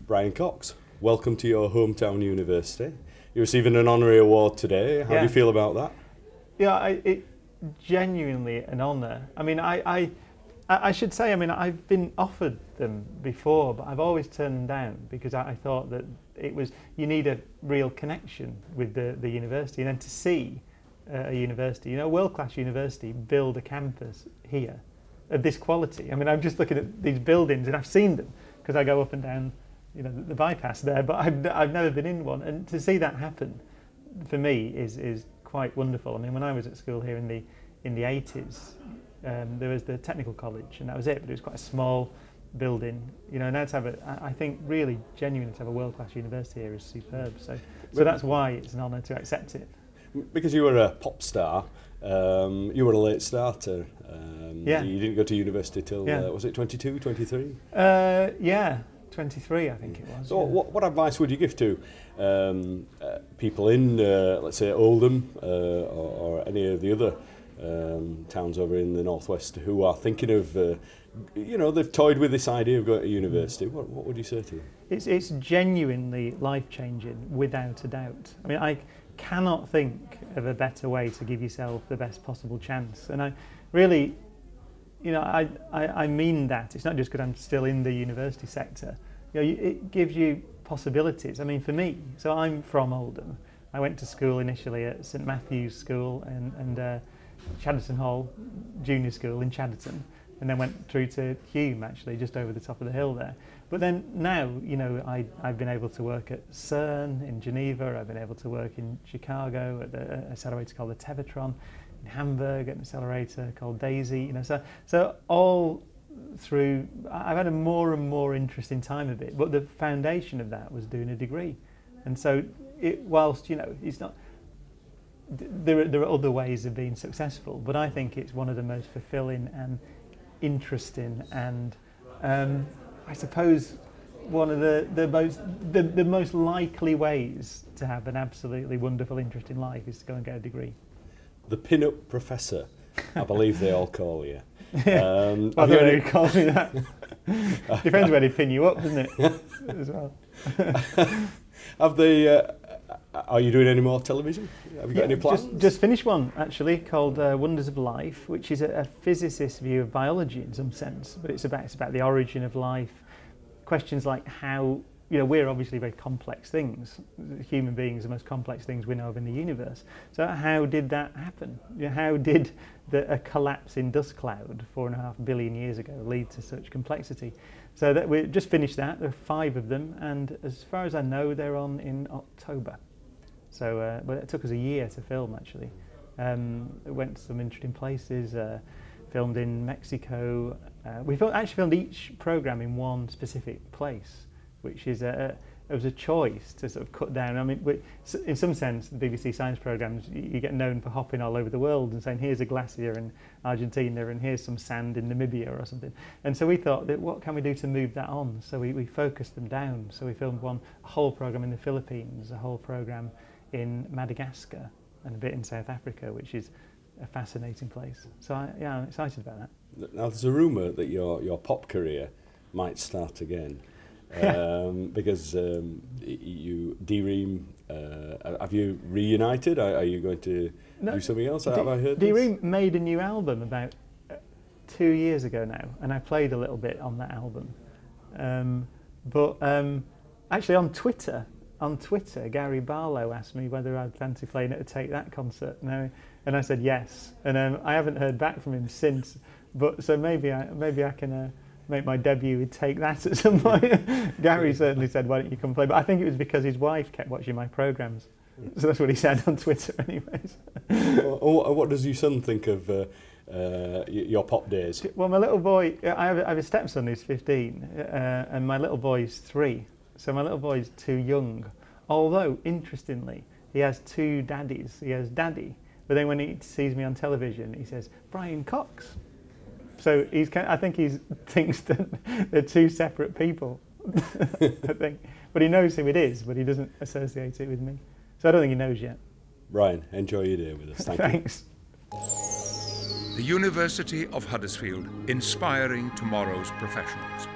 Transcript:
Brian Cox, welcome to your hometown university. You're receiving an honorary award today. How do you feel about that? Yeah, it's genuinely an honour. I mean, I should say, I mean, I've been offered them before, but I've always turned them down because I thought that you need a real connection with the university, and then to see a university, a world-class university, build a campus here of this quality. I mean, I'm just looking at these buildings and I've seen them because I go up and down, the bypass there, but I've never been in one, and to see that happen for me is quite wonderful. I mean, when I was at school here in the 80s, there was the technical college, and that was it. But it was quite a small building, Now to have I think really genuinely to have a world-class university here is superb. So that's why it's an honour to accept it. Because you were a pop star, you were a late starter. You didn't go to university till was it 22, 23? Yeah. 23, I think it was. So what advice would you give to people in, let's say, Oldham or any of the other towns over in the northwest who are thinking of, they've toyed with this idea of going to university? What would you say to them? It's genuinely life-changing, without a doubt. I mean, I cannot think of a better way to give yourself the best possible chance. And I really, I mean that. It's not just because I'm still in the university sector. It gives you possibilities. I mean, for me, so I'm from Oldham. I went to school initially at St Matthew's School and Chadderton Hall Junior School in Chadderton, and then went through to Hume, actually, just over the top of the hill there. But then now, I've been able to work at CERN in Geneva. I've been able to work in Chicago at an accelerator called the Tevatron, in Hamburg at an accelerator called Daisy. So all through, I've had a more and more interesting time of it. But the foundation of that was doing a degree, and so whilst it's not. There are other ways of being successful, but I think it's one of the most fulfilling and interesting, and I suppose one of the most likely ways to have an absolutely wonderful, interesting life is to go and get a degree. The pin-up professor, I believe they all call you. I don't know who calls me that. Depends where they pin you up, doesn't it? As well. Are you doing any more television? Have you got any plans? Just finished one, actually, called Wonders of Life, which is a physicist's view of biology in some sense, but it's about the origin of life. Questions like how, we're obviously very complex things. Human beings are the most complex things we know of in the universe. So how did that happen? How did a collapse in dust cloud 4.5 billion years ago lead to such complexity? So that we just finished that. There are 5 of them, and as far as I know, they're on in October. So, but it took us a year to film, actually. It went to some interesting places, filmed in Mexico. We actually filmed each programme in one specific place, which is it was a choice to sort of cut down. I mean, in some sense, the BBC science programmes, you get known for hopping all over the world and saying, here's a glacier in Argentina and here's some sand in Namibia or something. And so we thought, that what can we do to move that on? So we focused them down. So we filmed a whole programme in the Philippines, a whole programme in Madagascar, and a bit in South Africa, which is a fascinating place. So I'm excited about that. Now there's a rumour that your pop career might start again, because you D-Ream, have you reunited? Are you going to do something else? Have I heard D-Ream made a new album about 2 years ago now, and I played a little bit on that album. But actually on Twitter, Gary Barlow asked me whether I'd fancy playing at a Take That concert, and I said yes. And I haven't heard back from him since. But so maybe I can make my debut with Take That at some point. Gary certainly said, "Why don't you come play?" But I think it was because his wife kept watching my programmes. So that's what he said on Twitter, anyways. What does your son think of your pop days? Well, my little boy, I have a stepson who's 15, and my little boy is 3. So my little boy is too young. Although, interestingly, he has 2 daddies. He has Daddy, but then when he sees me on television, he says, Brian Cox. So I think he thinks that they're 2 separate people, I think. But he knows who it is, but he doesn't associate it with me. So I don't think he knows yet. Brian, enjoy your day with us. Thanks. The University of Huddersfield, inspiring tomorrow's professionals.